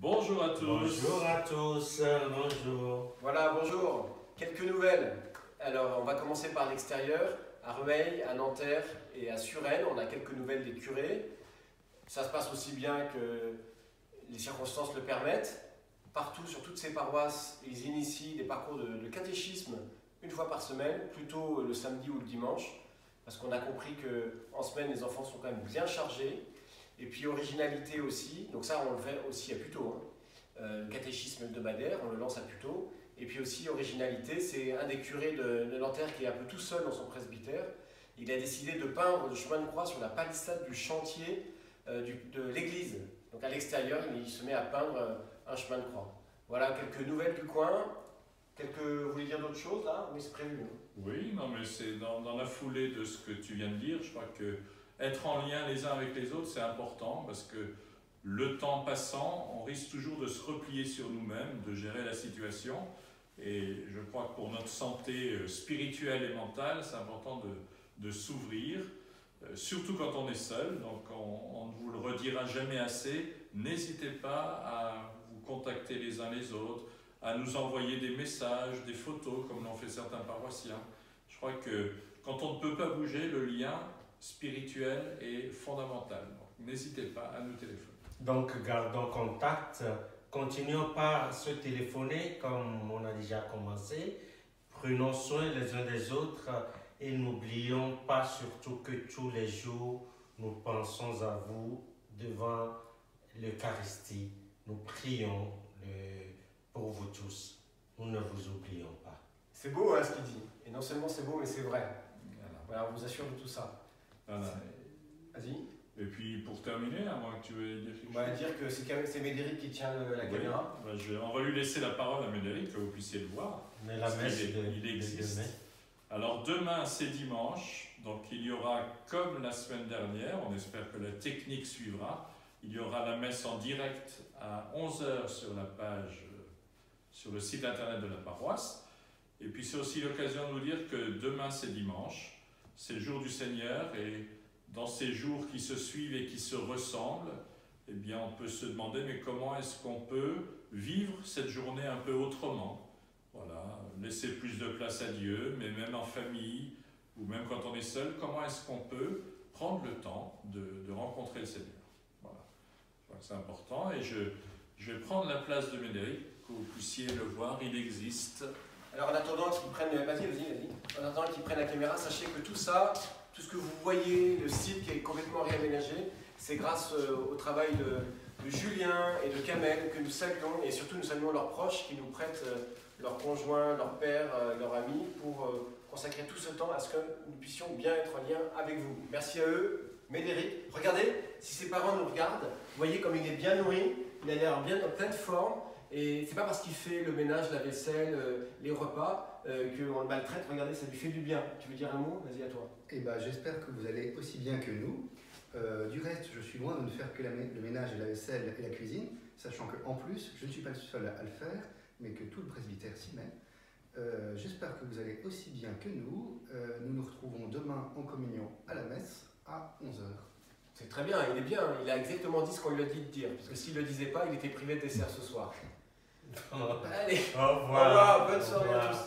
Bonjour à tous. Bonjour à tous, bonjour. Voilà, bonjour. Quelques nouvelles. Alors, on va commencer par l'extérieur. À Rueil, à Nanterre et à Suresnes, on a quelques nouvelles des curés. Ça se passe aussi bien que les circonstances le permettent. Partout, sur toutes ces paroisses, ils initient des parcours de catéchisme une fois par semaine, plutôt le samedi ou le dimanche, parce qu'on a compris qu'en semaine, les enfants sont quand même bien chargés. Et puis originalité aussi, donc ça on le fait aussi à Puteaux, hein. Le catéchisme hebdomadaire, on le lance à Puteaux. Et puis aussi originalité, c'est un des curés de Nanterre qui est un peu tout seul dans son presbytère. Il a décidé de peindre le chemin de croix sur la palissade du chantier de l'église. Donc à l'extérieur, il se met à peindre un chemin de croix. Voilà quelques nouvelles du coin. Vous voulez dire d'autres choses là? Oui, c'est prévu. Hein. Oui, non, mais c'est dans la foulée de ce que tu viens de dire. Je crois que être en lien les uns avec les autres, c'est important parce que le temps passant, on risque toujours de se replier sur nous-mêmes, de gérer la situation. Et je crois que pour notre santé spirituelle et mentale, c'est important de s'ouvrir, surtout quand on est seul. Donc on ne vous le redira jamais assez. N'hésitez pas à vous contacter les uns les autres, à nous envoyer des messages, des photos, comme l'ont fait certains paroissiens. Je crois que quand on ne peut pas bouger, le lien spirituel est fondamental. Donc n'hésitez pas à nous téléphoner. Donc gardons contact, continuons par se téléphoner comme on a déjà commencé. Prenons soin les uns des autres et n'oublions pas surtout que tous les jours nous pensons à vous devant l'Eucharistie. Nous prions pour vous tous. Nous ne vous oublions pas. C'est beau hein, ce qu'il dit. Et non seulement c'est beau, mais c'est vrai. Voilà, on vous assure de tout ça. Voilà. Vas-y. Et puis pour terminer, à moins que tu veuilles dire quelque chose. On va dire que c'est Médéric qui tient la caméra. On va lui laisser la parole à Médéric, que vous puissiez le voir. Mais la messe il existe. Alors demain c'est dimanche, donc il y aura comme la semaine dernière, on espère que la technique suivra, il y aura la messe en direct à 11 h sur la page, sur le site internet de la paroisse. Et puis c'est aussi l'occasion de vous dire que demain c'est dimanche. C'est le jour du Seigneur et dans ces jours qui se suivent et qui se ressemblent, eh bien on peut se demander mais comment est-ce qu'on peut vivre cette journée un peu autrement? Voilà, laisser plus de place à Dieu, mais même en famille ou même quand on est seul, comment est-ce qu'on peut prendre le temps de rencontrer le Seigneur? Voilà, je crois que c'est important et je vais prendre la place de Médéric, que vous puissiez le voir, il existe. Alors en attendant qu'ils prennent, vas-y. En attendant qu'ils prennent la caméra, sachez que tout ça, tout ce que vous voyez, le site qui est complètement réaménagé, c'est grâce au travail de Julien et de Kamel que nous saluons et surtout nous saluons leurs proches qui nous prêtent leurs conjoints, leurs pères, leurs amis pour consacrer tout ce temps à ce que nous puissions bien être en lien avec vous. Merci à eux. Médéric, regardez, si ses parents nous regardent, vous voyez comme il est bien nourri, il a l'air bien en pleine forme. Et c'est pas parce qu'il fait le ménage, la vaisselle, les repas qu'on le maltraite. Regardez, ça lui fait du bien. Tu veux dire un mot? Vas-y, à toi. Eh ben, j'espère que vous allez aussi bien que nous. Du reste, je suis loin de ne faire que le ménage et la vaisselle et la cuisine, sachant qu'en plus, je ne suis pas le seul à le faire, mais que tout le presbytère s'y met. J'espère que vous allez aussi bien que nous. Nous nous retrouvons demain en communion à la messe à 11 h. C'est très bien, il est bien. Il a exactement dit ce qu'on lui a dit de dire. Parce que s'il ne le disait pas, il était privé de dessert ce soir. Au Allez, revoir. au revoir, bonne soirée à tous.